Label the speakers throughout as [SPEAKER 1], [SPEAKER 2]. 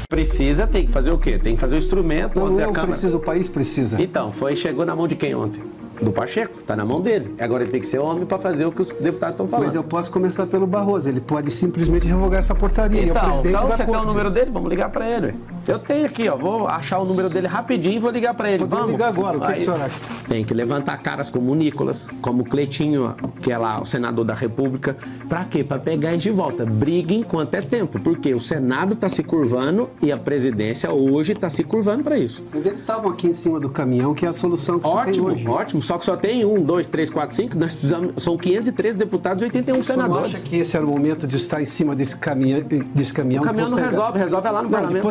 [SPEAKER 1] Precisa, tem que fazer o quê? Tem que fazer o instrumento.
[SPEAKER 2] Não,
[SPEAKER 1] ontem
[SPEAKER 2] eu
[SPEAKER 1] a Câmara...
[SPEAKER 2] preciso, o país precisa.
[SPEAKER 1] Então, chegou na mão de quem ontem? Do Pacheco, tá na mão dele. Agora ele tem que ser homem para fazer o que os deputados estão falando.
[SPEAKER 2] Mas eu posso começar pelo Barroso, ele pode simplesmente revogar essa portaria.
[SPEAKER 1] Então, você
[SPEAKER 2] corte.
[SPEAKER 1] tem o número dele? Vamos ligar para ele. Eu tenho aqui, ó, vou achar o número dele rapidinho e vou ligar para ele.
[SPEAKER 2] Podemos ligar agora, o que o senhor acha?
[SPEAKER 1] Tem que levantar caras como o Nicolas, como o Cleitinho, que é lá o senador da República. Para quê? Para pegar eles de volta. Briguem enquanto é tempo, porque o Senado está se curvando e a presidência hoje está se curvando para isso.
[SPEAKER 2] Mas eles estavam aqui em cima do caminhão, que é a solução que você tem hoje.
[SPEAKER 1] Ótimo, só que só tem 1, 2, 3, 4, 5, nós precisamos, são 513 deputados e 81 senadores.
[SPEAKER 2] Você não acha que esse era o momento de estar em cima desse caminhão?
[SPEAKER 1] O caminhão não resolve é lá no parlamento.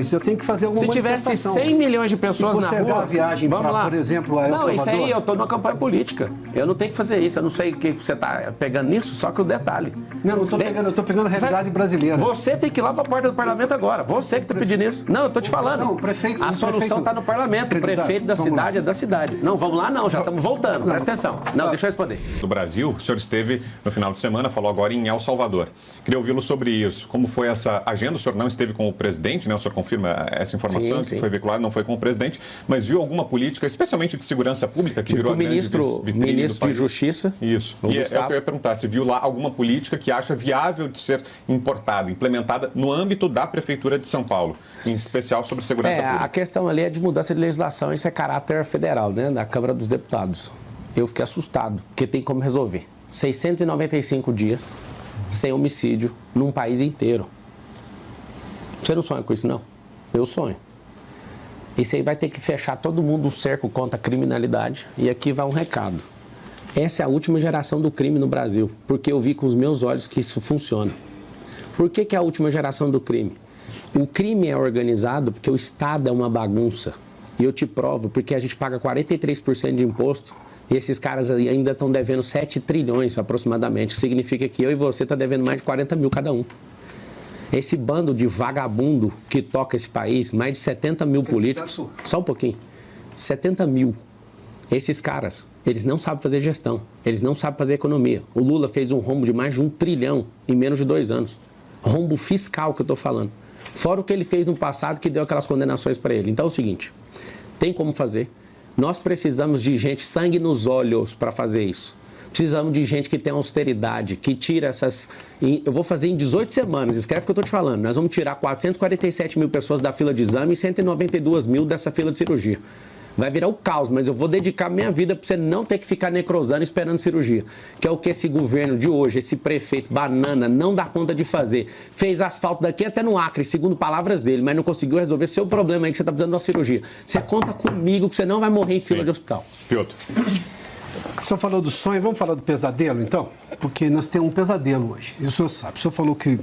[SPEAKER 2] Mas eu tenho que fazer alguma
[SPEAKER 1] manifestação. Se tivesse 100 milhões de pessoas na rua...
[SPEAKER 2] a viagem para, por exemplo, a El Salvador?
[SPEAKER 1] Não, isso aí eu estou numa campanha política. Eu não tenho que fazer isso, eu não sei o que você está pegando nisso, só que o detalhe.
[SPEAKER 2] Não estou pegando, eu estou pegando a realidade brasileira.
[SPEAKER 1] Você tem que ir lá para a porta do parlamento agora, você que está pedindo isso. Não, eu estou te falando.
[SPEAKER 2] Não, o prefeito...
[SPEAKER 1] A solução está no parlamento, o prefeito da cidade é da cidade. Não, vamos lá não, já estamos voltando, presta atenção. Não, deixa eu responder.
[SPEAKER 3] Do Brasil, o senhor esteve no final de semana, falou agora em El Salvador. Queria ouvi-lo sobre isso. Como foi essa agenda? O senhor não esteve com o presidente, né? O senhor confirma essa informação que foi veiculada, não foi com o presidente, mas viu alguma política, especialmente de segurança pública, que virou a grande vitrine do país?
[SPEAKER 1] De Justiça.
[SPEAKER 3] Isso. E é o que eu ia perguntar, se viu lá alguma política que acha viável de ser importada, implementada no âmbito da Prefeitura de São Paulo, em especial sobre segurança pública?
[SPEAKER 1] A questão ali é de mudança de legislação, isso é caráter federal, né? Da Câmara dos Deputados. Eu fiquei assustado, porque tem como resolver. 695 dias sem homicídio num país inteiro. Você não sonha com isso, não? Eu sonho. Isso aí vai ter que fechar todo mundo o cerco contra a criminalidade. E aqui vai um recado. Essa é a última geração do crime no Brasil, porque eu vi com os meus olhos que isso funciona. Por que é a última geração do crime? O crime é organizado porque o Estado é uma bagunça. E eu te provo, porque a gente paga 43% de imposto e esses caras ainda estão devendo 7 trilhões aproximadamente. Significa que eu e você estão devendo mais de 40 mil cada um. Esse bando de vagabundo que toca esse país, mais de 70 mil políticos, só um pouquinho, 70 mil. Esses caras, eles não sabem fazer gestão, eles não sabem fazer economia. O Lula fez um rombo de mais de 1 trilhão em menos de 2 anos. Rombo fiscal que eu estou falando. Fora o que ele fez no passado que deu aquelas condenações para ele. Então é o seguinte, tem como fazer. Nós precisamos de gente, sangue nos olhos para fazer isso. Precisamos de gente que tem austeridade, que tira essas... Eu vou fazer em 18 semanas, escreve o que eu estou te falando. Nós vamos tirar 447 mil pessoas da fila de exame e 192 mil dessa fila de cirurgia. Vai virar o caos, mas eu vou dedicar minha vida para você não ter que ficar necrosando esperando cirurgia. Que é o que esse governo de hoje, esse prefeito banana, não dá conta de fazer. Fez asfalto daqui até no Acre, segundo palavras dele, mas não conseguiu resolver seu problema aí que você está precisando de uma cirurgia. Você conta comigo que você não vai morrer em fila de hospital.
[SPEAKER 3] Piotr.
[SPEAKER 2] O senhor falou do sonho, vamos falar do pesadelo, então? Porque nós temos um pesadelo hoje, e o senhor sabe. O senhor falou que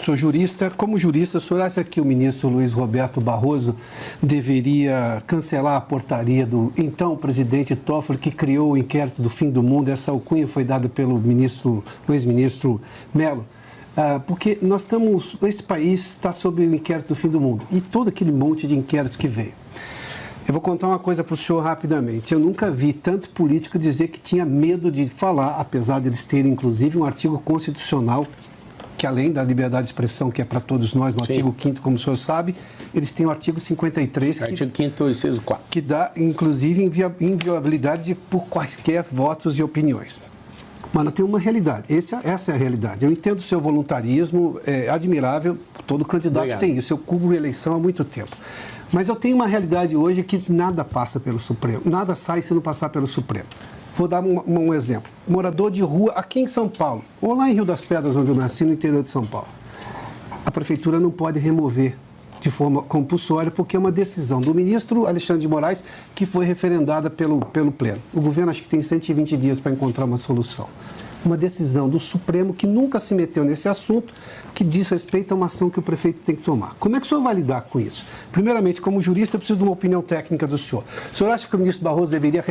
[SPEAKER 2] sou jurista. Como jurista, o senhor acha que o ministro Luiz Roberto Barroso deveria cancelar a portaria do então presidente Toffoli, que criou o inquérito do fim do mundo? Essa alcunha foi dada pelo ex-ministro Mello. Porque esse país está sob o inquérito do fim do mundo, e todo aquele monte de inquéritos que veio. Eu vou contar uma coisa para o senhor rapidamente. Eu nunca vi tanto político dizer que tinha medo de falar, apesar de eles terem, inclusive, um artigo constitucional, que além da liberdade de expressão, que é para todos nós, no artigo 5º, como o senhor sabe, eles têm o artigo 53,
[SPEAKER 1] artigo 5º, inciso 4.
[SPEAKER 2] Que dá, inclusive, inviolabilidade por quaisquer votos e opiniões. Mas tem uma realidade, essa é a realidade. Eu entendo o seu voluntarismo, é admirável, todo candidato tem isso. Eu cubro eleição há muito tempo. Mas eu tenho uma realidade hoje que nada passa pelo Supremo, nada sai se não passar pelo Supremo. Vou dar um exemplo. Morador de rua aqui em São Paulo, ou lá em Rio das Pedras, onde eu nasci, no interior de São Paulo. A prefeitura não pode remover de forma compulsória, porque é uma decisão do ministro Alexandre de Moraes que foi referendada pelo Pleno. O governo acho que tem 120 dias para encontrar uma solução. Uma decisão do Supremo que nunca se meteu nesse assunto, que diz respeito a uma ação que o prefeito tem que tomar. Como é que o senhor vai lidar com isso? Primeiramente, como jurista, eu preciso de uma opinião técnica do senhor. O senhor acha que o ministro Barroso deveria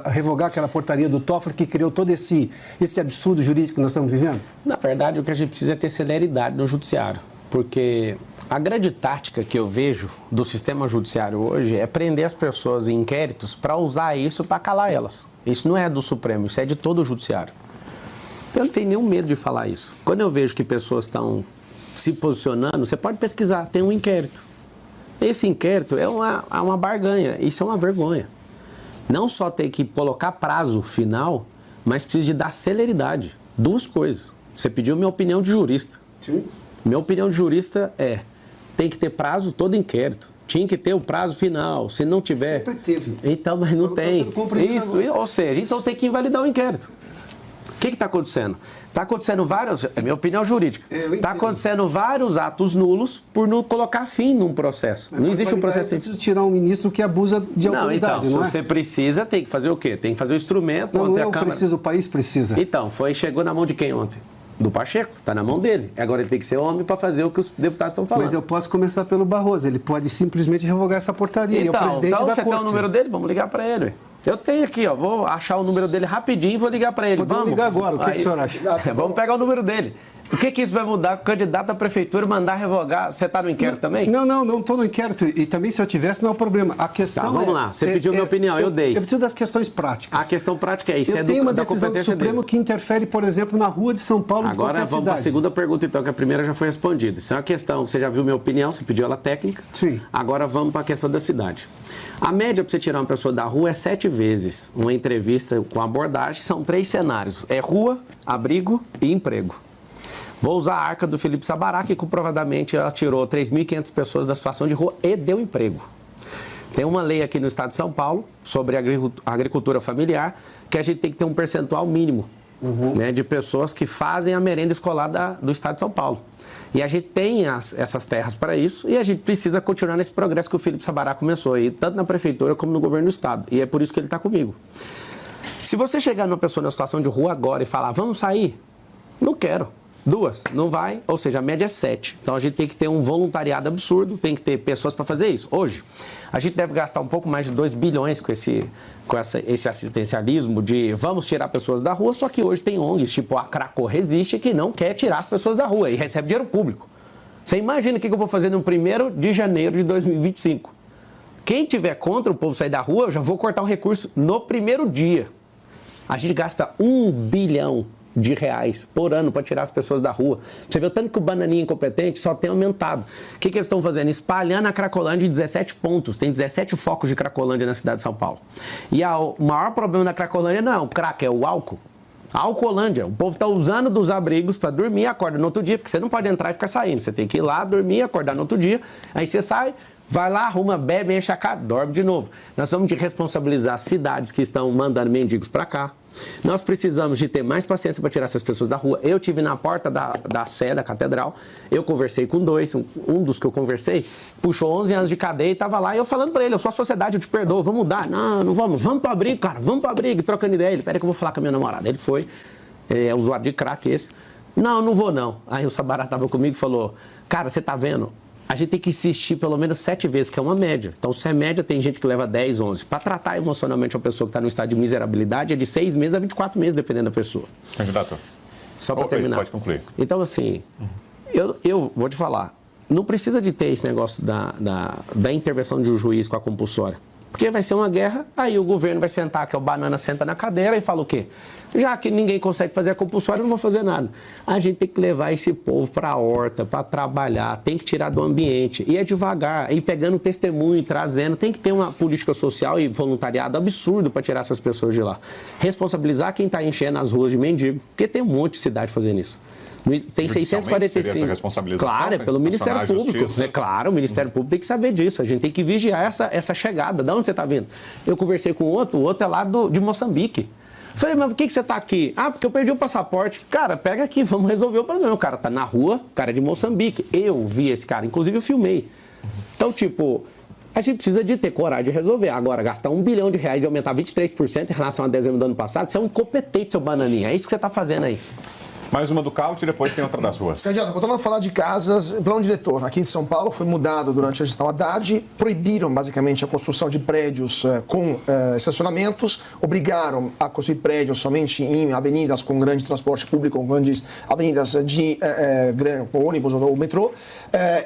[SPEAKER 2] revogar aquela portaria do Toffoli que criou todo esse absurdo jurídico que nós estamos vivendo?
[SPEAKER 1] Na verdade, o que a gente precisa é ter celeridade no judiciário, porque a grande tática que eu vejo do sistema judiciário hoje é prender as pessoas em inquéritos para usar isso para calar elas. Isso não é do Supremo, isso é de todo o judiciário. Eu não tenho nenhum medo de falar isso. Quando eu vejo que pessoas estão se posicionando, você pode pesquisar, tem um inquérito. Esse inquérito é uma barganha, isso é uma vergonha. Não só tem que colocar prazo final, mas precisa de dar celeridade. Duas coisas. Você pediu minha opinião de jurista.
[SPEAKER 2] Sim.
[SPEAKER 1] Minha opinião de jurista tem que ter prazo todo inquérito. Tinha que ter o prazo final. Se não tiver...
[SPEAKER 2] Sempre teve.
[SPEAKER 1] Então, mas não tem. Isso, ou seja, então tem que invalidar o inquérito. O que está acontecendo? Está acontecendo vários... É minha opinião jurídica. Está acontecendo vários atos nulos por não colocar fim num processo. Não existe um processo...
[SPEAKER 2] Eu preciso tirar um ministro que abusa de autoridade,
[SPEAKER 1] então,
[SPEAKER 2] não é?
[SPEAKER 1] se você precisa, tem que fazer o quê? Tem que fazer o instrumento.
[SPEAKER 2] Não,
[SPEAKER 1] ontem
[SPEAKER 2] eu
[SPEAKER 1] a Câmara...
[SPEAKER 2] preciso, o país precisa.
[SPEAKER 1] Então, chegou na mão de quem ontem? Do Pacheco, está na mão dele. Agora ele tem que ser homem para fazer o que os deputados estão falando.
[SPEAKER 2] Mas eu posso começar pelo Barroso, ele pode simplesmente revogar essa portaria.
[SPEAKER 1] Então,
[SPEAKER 2] é o presidente da
[SPEAKER 1] você
[SPEAKER 2] corte.
[SPEAKER 1] tem o número dele? Vamos ligar para ele. Eu tenho aqui, vou achar o número dele rapidinho e vou ligar para ele.
[SPEAKER 2] Podemos ligar agora, o que o senhor acha?
[SPEAKER 1] Vamos pegar o número dele. O que isso vai mudar com o candidato à prefeitura mandar revogar? Você está no inquérito também?
[SPEAKER 2] Não estou no inquérito. E também, se eu tivesse, não é o problema. A questão
[SPEAKER 1] vamos lá. Você pediu minha opinião, eu dei.
[SPEAKER 2] Eu preciso das questões práticas.
[SPEAKER 1] A questão prática é isso.
[SPEAKER 2] Eu tenho uma decisão do Supremo que interfere, por exemplo, na rua de São Paulo.
[SPEAKER 1] Agora vamos para a segunda pergunta, então, que a primeira já foi respondida. Isso é uma questão, você já viu minha opinião, você pediu ela técnica.
[SPEAKER 2] Sim.
[SPEAKER 1] Agora vamos para a questão da cidade. A média para você tirar uma pessoa da rua é 7 vezes. Uma entrevista com abordagem, são 3 cenários. É rua, abrigo e emprego. Vou usar a arca do Felipe Sabará, que comprovadamente ela tirou 3.500 pessoas da situação de rua e deu emprego. Tem uma lei aqui no estado de São Paulo sobre agricultura familiar, que a gente tem que ter um percentual mínimo né, de pessoas que fazem a merenda escolar do estado de São Paulo. E a gente tem essas terras para isso e a gente precisa continuar nesse progresso que o Felipe Sabará começou aí, tanto na prefeitura como no governo do estado. E é por isso que ele está comigo. Se você chegar numa pessoa na situação de rua agora e falar, vamos sair? Não quero. 2, não vai, ou seja, a média é 7. Então a gente tem que ter um voluntariado absurdo, tem que ter pessoas para fazer isso. Hoje, a gente deve gastar um pouco mais de 2 bilhões com esse assistencialismo de vamos tirar pessoas da rua, só que hoje tem ONGs, tipo a Cracó Resiste, que não quer tirar as pessoas da rua e recebe dinheiro público. Você imagina o que eu vou fazer no 1º de janeiro de 2025. Quem tiver contra o povo sair da rua, eu já vou cortar o recurso no primeiro dia. A gente gasta 1 bilhão de reais por ano para tirar as pessoas da rua. Você vê o tanto que o bananinha incompetente só tem aumentado. O que eles estão fazendo? Espalhando a Cracolândia em 17 pontos. Tem 17 focos de Cracolândia na cidade de São Paulo. E o maior problema da Cracolândia não é o crack, é o álcool. A Alcolândia. O povo está usando dos abrigos para dormir e acorda no outro dia, porque você não pode entrar e ficar saindo. Você tem que ir lá, dormir, acordar no outro dia. Aí você sai, vai lá, arruma, bebe, enche a cara, dorme de novo. Nós vamos de responsabilizar as cidades que estão mandando mendigos para cá. Nós precisamos de ter mais paciência para tirar essas pessoas da rua. Eu tive na porta da Sé, da catedral, eu conversei com 2, um dos que eu conversei, puxou 11 anos de cadeia e estava lá, e eu falando para ele, eu sou a sociedade, eu te perdoo, vamos mudar. Não vamos para o abrigo, cara, vamos para o abrigo, trocando ideia. Ele, peraí que eu vou falar com a minha namorada. Ele foi, usuário de crack esse. Não vou não. Aí o Sabará estava comigo e falou, cara, você tá vendo? A gente tem que insistir pelo menos 7 vezes, que é uma média. Então, se é média, tem gente que leva 10, 11. Para tratar emocionalmente uma pessoa que está no estado de miserabilidade, é de 6 meses a 24 meses, dependendo da pessoa.
[SPEAKER 3] Candidato.
[SPEAKER 1] Só para terminar.
[SPEAKER 3] Pode concluir.
[SPEAKER 1] Então, assim, eu vou te falar, não precisa de ter esse negócio da intervenção de um juiz com a compulsória. Porque vai ser uma guerra, aí o governo vai sentar, que é o banana, senta na cadeira e fala o quê? Já que ninguém consegue fazer a compulsória, eu não vou fazer nada. A gente tem que levar esse povo para a horta, para trabalhar, tem que tirar do ambiente. E é devagar, ir pegando testemunho, trazendo. Tem que ter uma política social e voluntariado absurdo para tirar essas pessoas de lá. Responsabilizar quem está enchendo as ruas de mendigo, porque tem um monte de cidade fazendo isso. Tem 645.
[SPEAKER 3] Essa responsabilização,
[SPEAKER 1] claro, é pelo Ministério Público. É claro, o Ministério Público tem que saber disso. A gente tem que vigiar essa chegada. De onde você está vindo? Eu conversei com o outro é lá de Moçambique. Falei, mas por que você está aqui? Ah, porque eu perdi o passaporte. Cara, pega aqui, vamos resolver o problema. O cara está na rua, o cara é de Moçambique. Eu vi esse cara, inclusive eu filmei. Então, tipo, a gente precisa de ter coragem de resolver. Agora, gastar R$1 bilhão e aumentar 23% em relação a dezembro do ano passado, você é um incompetente, seu bananinha. É isso que você está fazendo aí.
[SPEAKER 3] Mais uma do Caute e depois tem outra das ruas.
[SPEAKER 4] Candidato, voltando a falar de casas, plano diretor aqui em São Paulo foi mudado durante a gestão Haddad, proibiram basicamente a construção de prédios com estacionamentos, obrigaram a construir prédios somente em avenidas com grande transporte público, com grandes avenidas de ônibus ou metrô,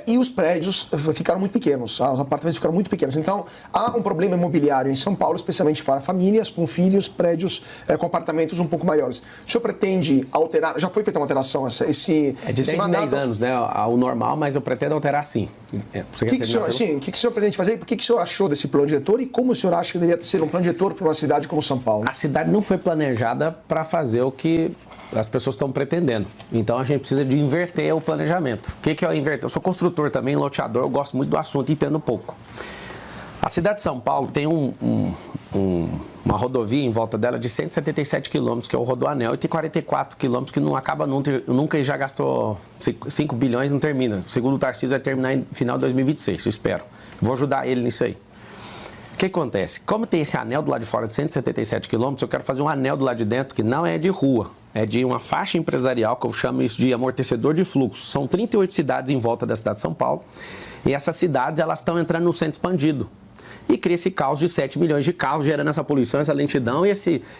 [SPEAKER 4] e os prédios ficaram muito pequenos, os apartamentos ficaram muito pequenos. Então, há um problema imobiliário em São Paulo, especialmente para famílias com filhos, prédios com apartamentos um pouco maiores. O senhor pretende alterar, já já foi feita uma alteração.
[SPEAKER 1] É de 10 em 10 anos, né? O normal, mas eu pretendo alterar sim.
[SPEAKER 4] O que o senhor pretende fazer? Por que o senhor achou desse plano diretor e como o senhor acha que deveria ser um plano diretor para uma cidade como São Paulo?
[SPEAKER 1] A cidade não foi planejada para fazer o que as pessoas estão pretendendo. Então a gente precisa de inverter o planejamento. O que é inverter? Eu sou construtor também, loteador, eu gosto muito do assunto e entendo pouco. A cidade de São Paulo tem uma rodovia em volta dela de 177 quilômetros, que é o Rodoanel, e tem 44 quilômetros que não acaba nunca e já gastou 5 bilhões e não termina. Segundo o Tarcísio, vai terminar em final de 2026, eu espero. Vou ajudar ele nisso aí. O que acontece? Como tem esse anel do lado de fora de 177 quilômetros, eu quero fazer um anel do lado de dentro que não é de rua, é de uma faixa empresarial, que eu chamo isso de amortecedor de fluxo. São 38 cidades em volta da cidade de São Paulo, e essas cidades elas estão entrando no centro expandido. E cria esse caos de 7 milhões de carros, gerando essa poluição, essa lentidão e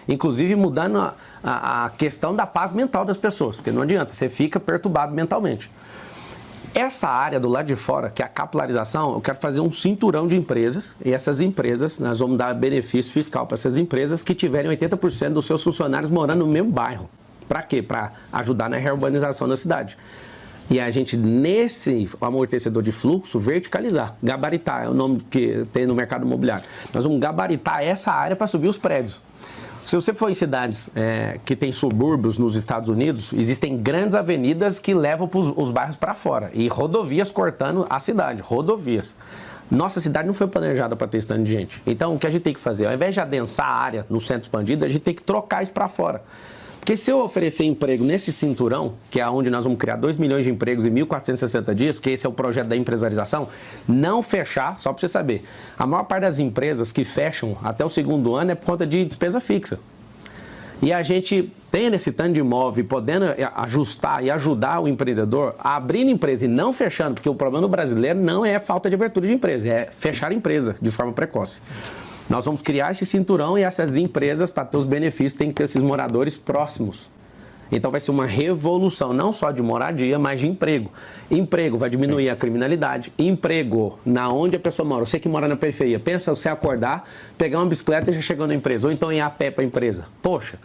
[SPEAKER 1] inclusive mudando a questão da paz mental das pessoas, porque não adianta, você fica perturbado mentalmente. Essa área do lado de fora, que é a capilarização, eu quero fazer um cinturão de empresas, e essas empresas, nós vamos dar benefício fiscal para essas empresas que tiverem 80% dos seus funcionários morando no mesmo bairro. Para quê? Para ajudar na reurbanização da cidade. E a gente, nesse amortecedor de fluxo, verticalizar, gabaritar, é o nome que tem no mercado imobiliário. Nós vamos gabaritar essa área para subir os prédios. Se você for em cidades que tem subúrbios nos Estados Unidos, existem grandes avenidas que levam os bairros para fora e rodovias cortando a cidade, rodovias. Nossa cidade não foi planejada para ter esse tanto de gente. Então, o que a gente tem que fazer? Ao invés de adensar a área no centro expandido, a gente tem que trocar isso para fora. Porque se eu oferecer emprego nesse cinturão, que é onde nós vamos criar 2 milhões de empregos em 1.460 dias, que esse é o projeto da empresarização, não fechar, só para você saber, a maior parte das empresas que fecham até o segundo ano é por conta de despesa fixa. E a gente tendo esse tanto de imóvel, podendo ajustar e ajudar o empreendedor a abrir empresa e não fechando, porque o problema do brasileiro não é falta de abertura de empresa, é fechar a empresa de forma precoce. Nós vamos criar esse cinturão e essas empresas, para ter os benefícios, tem que ter esses moradores próximos. Então vai ser uma revolução, não só de moradia, mas de emprego. Emprego vai diminuir a criminalidade. Emprego na onde a pessoa mora. Você que mora na periferia, pensa você acordar, pegar uma bicicleta e já chegou na empresa. Ou então ir a pé para a empresa. Poxa,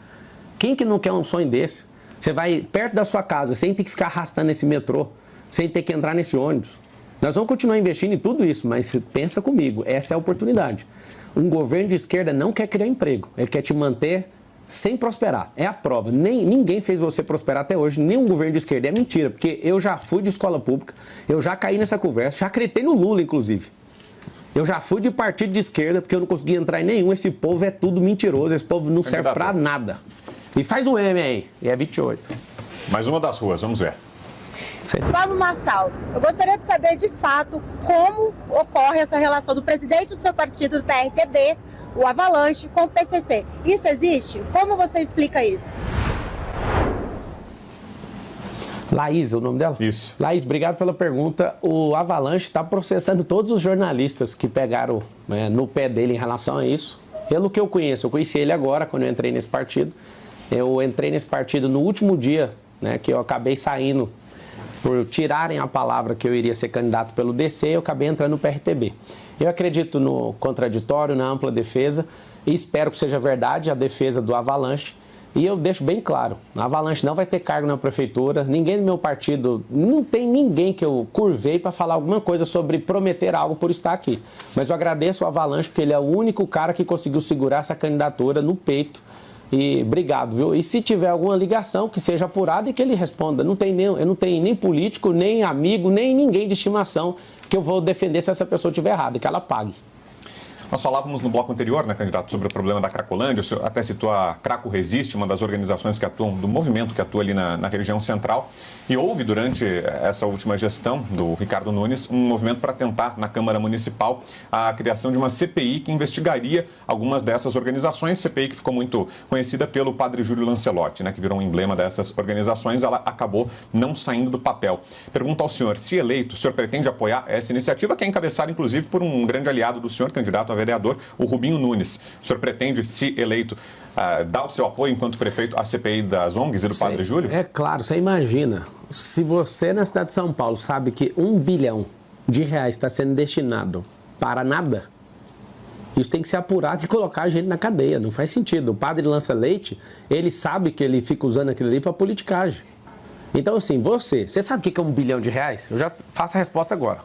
[SPEAKER 1] quem que não quer um sonho desse? Você vai perto da sua casa, sem ter que ficar arrastando esse metrô, sem ter que entrar nesse ônibus. Nós vamos continuar investindo em tudo isso, mas pensa comigo, essa é a oportunidade. Um governo de esquerda não quer criar emprego, ele quer te manter sem prosperar. É a prova. Ninguém fez você prosperar até hoje, nenhum governo de esquerda. É mentira, porque eu já fui de escola pública, eu já caí nessa conversa, já acreditei no Lula, inclusive. Eu já fui de partido de esquerda, porque eu não consegui entrar em nenhum. Esse povo é tudo mentiroso, esse povo não serve pra nada. E faz um M aí, e é 28.
[SPEAKER 3] Mais uma das ruas, vamos ver.
[SPEAKER 5] Pablo Marçal, eu gostaria de saber de fato como ocorre essa relação do presidente do seu partido, do PRTB, o Avalanche, com o PCC. Isso existe? Como você explica isso?
[SPEAKER 1] Laís, é o nome dela?
[SPEAKER 3] Isso.
[SPEAKER 1] Laís, obrigado pela pergunta. O Avalanche está processando todos os jornalistas que pegaram no pé dele em relação a isso. Pelo que eu conheci ele agora, quando eu entrei nesse partido. Eu entrei nesse partido no último dia, que eu acabei saindo por tirarem a palavra que eu iria ser candidato pelo DC, eu acabei entrando no PRTB. Eu acredito no contraditório, na ampla defesa, e espero que seja verdade a defesa do Avalanche. E eu deixo bem claro, a Avalanche não vai ter cargo na prefeitura, ninguém do meu partido, não tem ninguém que eu curvei para falar alguma coisa sobre prometer algo por estar aqui. Mas eu agradeço o Avalanche, porque ele é o único cara que conseguiu segurar essa candidatura no peito. E obrigado, viu? E se tiver alguma ligação, que seja apurada e que ele responda. Eu não tenho nem político, nem amigo, nem ninguém de estimação que eu vou defender se essa pessoa estiver errada, que ela pague.
[SPEAKER 3] Nós falávamos no bloco anterior, candidato, sobre o problema da Cracolândia. O senhor até citou a Craco Resiste, uma das organizações que atuam, do movimento que atua ali na região central. E houve, durante essa última gestão do Ricardo Nunes, um movimento para tentar, na Câmara Municipal, a criação de uma CPI que investigaria algumas dessas organizações. CPI que ficou muito conhecida pelo padre Júlio Lancelotti, que virou um emblema dessas organizações. Ela acabou não saindo do papel. Pergunto ao senhor, se eleito, o senhor pretende apoiar essa iniciativa, que é encabeçada, inclusive, por um grande aliado do senhor, candidato a vereador, o Rubinho Nunes. O senhor pretende, se eleito, dar o seu apoio enquanto prefeito à CPI das ONGs e do Padre Júlio?
[SPEAKER 1] É claro, você imagina, se você na cidade de São Paulo sabe que R$1 bilhão está sendo destinado para nada, isso tem que ser apurado e colocar a gente na cadeia, não faz sentido. O padre lança leite, ele sabe que ele fica usando aquilo ali para politicagem. Então, assim, você sabe o que é R$1 bilhão? Eu já faço a resposta agora.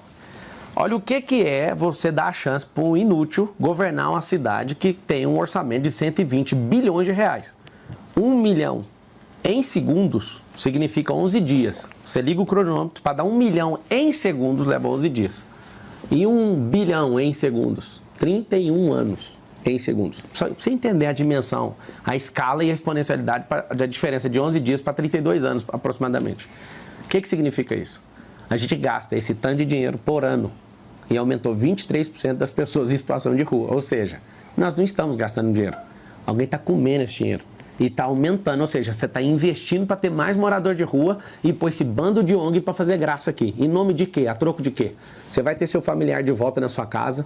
[SPEAKER 1] Olha o que é você dar a chance para um inútil governar uma cidade que tem um orçamento de R$120 bilhões. R$1 milhão em segundos significa 11 dias. Você liga o cronômetro para dar 1 milhão em segundos, leva 11 dias. E 1 bilhão em segundos, 31 anos em segundos. Só para você entender a dimensão, a escala e a exponencialidade da diferença de 11 dias para 32 anos aproximadamente. O que significa isso? A gente gasta esse tanto de dinheiro por ano e aumentou 23% das pessoas em situação de rua. Ou seja, nós não estamos gastando dinheiro. Alguém está comendo esse dinheiro. E está aumentando, ou seja, você está investindo para ter mais morador de rua e pôr esse bando de ONG para fazer graça aqui. Em nome de quê? A troco de quê? Você vai ter seu familiar de volta na sua casa,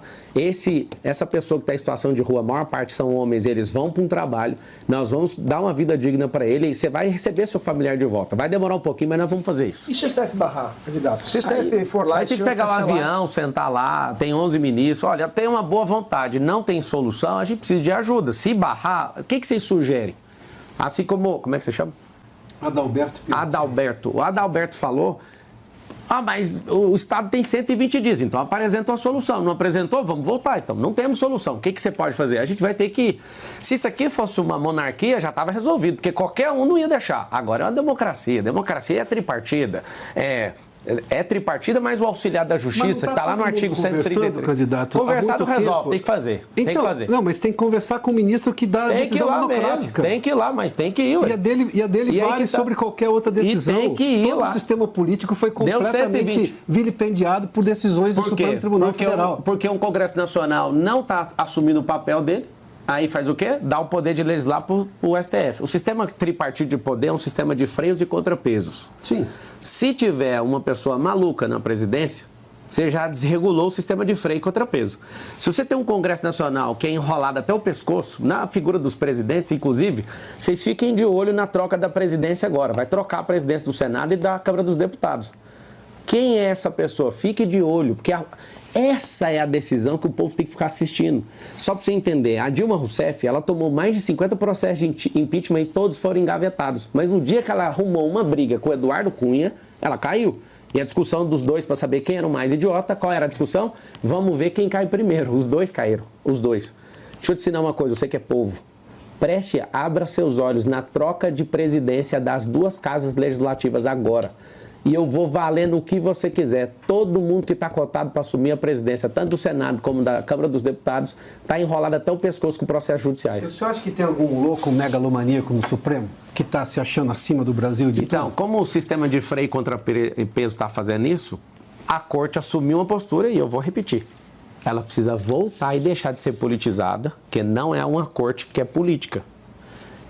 [SPEAKER 1] essa pessoa que está em situação de rua, a maior parte são homens, eles vão para um trabalho, nós vamos dar uma vida digna para ele e você vai receber seu familiar de volta. Vai demorar um pouquinho, mas nós vamos fazer isso.
[SPEAKER 4] E se o STF barrar, candidato? Se o STF for lá...
[SPEAKER 1] Aí tem que pegar o avião, sentar lá, tem 11 ministros, olha, tem uma boa vontade, não tem solução, a gente precisa de ajuda. Se barrar, o que vocês sugerem? Assim como é que você chama? Adalberto. O Adalberto falou, mas o Estado tem 120 dias, então apresentou a solução. Não apresentou? Vamos voltar, então. Não temos solução. O que você pode fazer? A gente vai ter que... Se isso aqui fosse uma monarquia, já estava resolvido, porque qualquer um não ia deixar. Agora é uma democracia. Democracia é tripartida. É tripartida, mas o auxiliar da justiça, que está lá no artigo 133.
[SPEAKER 2] Candidato,
[SPEAKER 1] conversar não resolve, tem que fazer.
[SPEAKER 2] Então,
[SPEAKER 1] tem que fazer.
[SPEAKER 2] Não, mas tem que conversar com o ministro que dá a decisão democrática.
[SPEAKER 1] Tem que ir lá, mas tem que ir.
[SPEAKER 2] E a dele vale sobre qualquer outra decisão.
[SPEAKER 1] E tem que ir
[SPEAKER 2] Todo
[SPEAKER 1] lá.
[SPEAKER 2] o sistema político foi completamente vilipendiado por decisões do Supremo Tribunal Federal.
[SPEAKER 1] Porque um Congresso Nacional não está assumindo o papel dele. Aí faz o quê? Dá o poder de legislar para o STF. O sistema tripartido de poder é um sistema de freios e contrapesos.
[SPEAKER 2] Sim.
[SPEAKER 1] Se tiver uma pessoa maluca na presidência, você já desregulou o sistema de freio e contrapeso. Se você tem um Congresso Nacional que é enrolado até o pescoço, na figura dos presidentes, inclusive, vocês fiquem de olho na troca da presidência agora. Vai trocar a presidência do Senado e da Câmara dos Deputados. Quem é essa pessoa? Fique de olho, porque essa é a decisão que o povo tem que ficar assistindo. Só para você entender, a Dilma Rousseff, ela tomou mais de 50 processos de impeachment e todos foram engavetados. Mas no dia que ela arrumou uma briga com o Eduardo Cunha, ela caiu. E a discussão dos dois para saber quem era o mais idiota, qual era a discussão? Vamos ver quem cai primeiro. Os dois caíram, os dois. Deixa eu te ensinar uma coisa, você que é povo. Abra seus olhos na troca de presidência das duas casas legislativas agora. E eu vou valendo o que você quiser. Todo mundo que está cotado para assumir a presidência, tanto do Senado como da Câmara dos Deputados, está enrolado até o pescoço com processos judiciais.
[SPEAKER 2] O senhor acha que tem algum louco megalomaníaco no Supremo que está se achando acima do Brasil de
[SPEAKER 1] Então,
[SPEAKER 2] tudo?
[SPEAKER 1] como o sistema de freio contra peso está fazendo isso, a Corte assumiu uma postura e eu vou repetir. Ela precisa voltar e deixar de ser politizada, porque não é uma Corte que é política.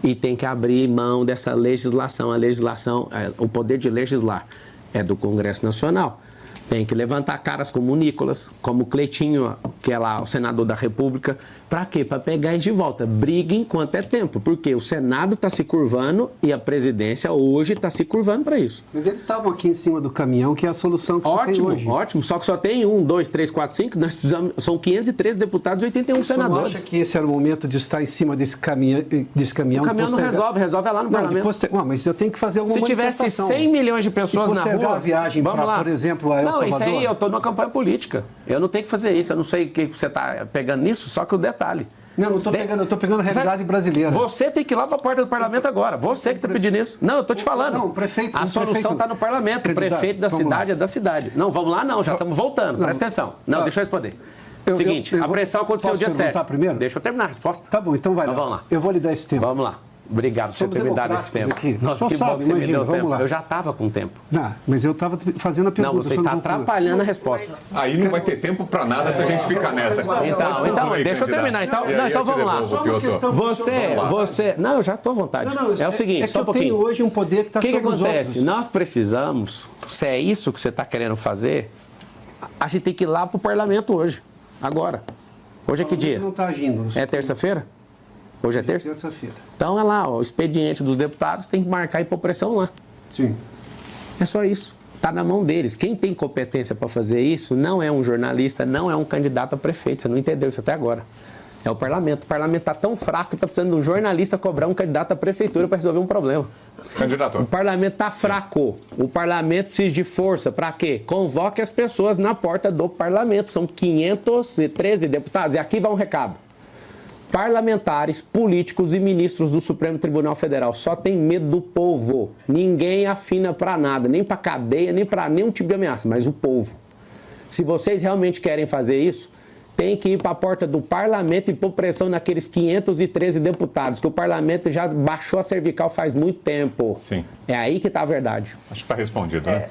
[SPEAKER 1] E tem que abrir mão dessa legislação. A legislação, o poder de legislar é do Congresso Nacional. Tem que levantar caras como o Nicolas, como o Cleitinho, que é lá o senador da República. Para quê? Para pegar eles de volta. Briguem enquanto é tempo, porque o Senado está se curvando e a presidência hoje está se curvando para isso.
[SPEAKER 2] Mas eles estavam aqui em cima do caminhão, que é a solução que você tem hoje.
[SPEAKER 1] Ótimo, só que só tem 1, 2, 3, 4, 5, nós precisamos, são 513 deputados e 81 senadores.
[SPEAKER 2] Você não acha que esse era o momento de estar em cima desse caminhão?
[SPEAKER 1] O caminhão não resolve lá no parlamento.
[SPEAKER 2] Mas eu tenho que fazer alguma
[SPEAKER 1] manifestação. Se tivesse 100 milhões de pessoas na rua...
[SPEAKER 2] a viagem para, por exemplo, a El Salvador?
[SPEAKER 1] Não, isso aí eu estou numa campanha política. Eu não tenho que fazer isso, eu não sei o que você está pegando nisso, só que o detalhe...
[SPEAKER 2] Não estou pegando, eu estou pegando a realidade brasileira.
[SPEAKER 1] Você tem que ir lá para a porta do parlamento agora. Você que está pedindo isso. Não, eu estou te falando.
[SPEAKER 2] Não, prefeito.
[SPEAKER 1] A solução está no parlamento. O prefeito da cidade é da cidade. Não, vamos lá não, já estamos voltando. Presta atenção. Não, deixa eu responder. Seguinte, a pressão aconteceu dia 7.
[SPEAKER 2] Primeiro?
[SPEAKER 1] Deixa eu terminar a resposta.
[SPEAKER 2] Tá bom, então vai lá.
[SPEAKER 1] Vamos lá.
[SPEAKER 2] Eu vou lhe dar esse tempo.
[SPEAKER 1] Vamos lá. Obrigado por você ter me dado esse tempo.
[SPEAKER 2] Aqui.
[SPEAKER 1] Nossa, que bom que você me deu tempo. Eu já estava com tempo.
[SPEAKER 2] Não, mas eu estava fazendo a pergunta.
[SPEAKER 1] Não, você está atrapalhando a resposta.
[SPEAKER 3] Aí não vai ter tempo para nada se a gente ficar nessa.
[SPEAKER 1] Então, deixa eu terminar. Então vamos lá. Você... Não, eu já estou à vontade. É o seguinte, só um pouquinho.
[SPEAKER 2] Eu tenho hoje um poder que está sobre os outros.
[SPEAKER 1] O que acontece? Nós precisamos, se é isso que você está querendo fazer, a gente tem que ir lá para o parlamento hoje, agora. Hoje é que dia?
[SPEAKER 2] Não está agindo.
[SPEAKER 1] É terça-feira? Hoje é terça?
[SPEAKER 2] Terça-feira.
[SPEAKER 1] Então é lá, o expediente dos deputados tem que marcar e pôr pressão lá.
[SPEAKER 2] Sim.
[SPEAKER 1] É só isso. Está na mão deles. Quem tem competência para fazer isso não é um jornalista, não é um candidato a prefeito. Você não entendeu isso até agora. É o parlamento. O parlamento está tão fraco que está precisando de um jornalista cobrar um candidato à prefeitura para resolver um problema.
[SPEAKER 3] Candidato.
[SPEAKER 1] O parlamento está fraco. O parlamento precisa de força. Para quê? Convoque as pessoas na porta do parlamento. São 513 deputados. E aqui vai um recado. Parlamentares, políticos e ministros do Supremo Tribunal Federal só tem medo do povo. Ninguém afina para nada, nem para cadeia, nem para nenhum tipo de ameaça, mas o povo. Se vocês realmente querem fazer isso, tem que ir para a porta do parlamento e pôr pressão naqueles 513 deputados, que o parlamento já baixou a cervical faz muito tempo.
[SPEAKER 3] Sim.
[SPEAKER 1] É aí que está a verdade.
[SPEAKER 3] Acho que está respondido, né?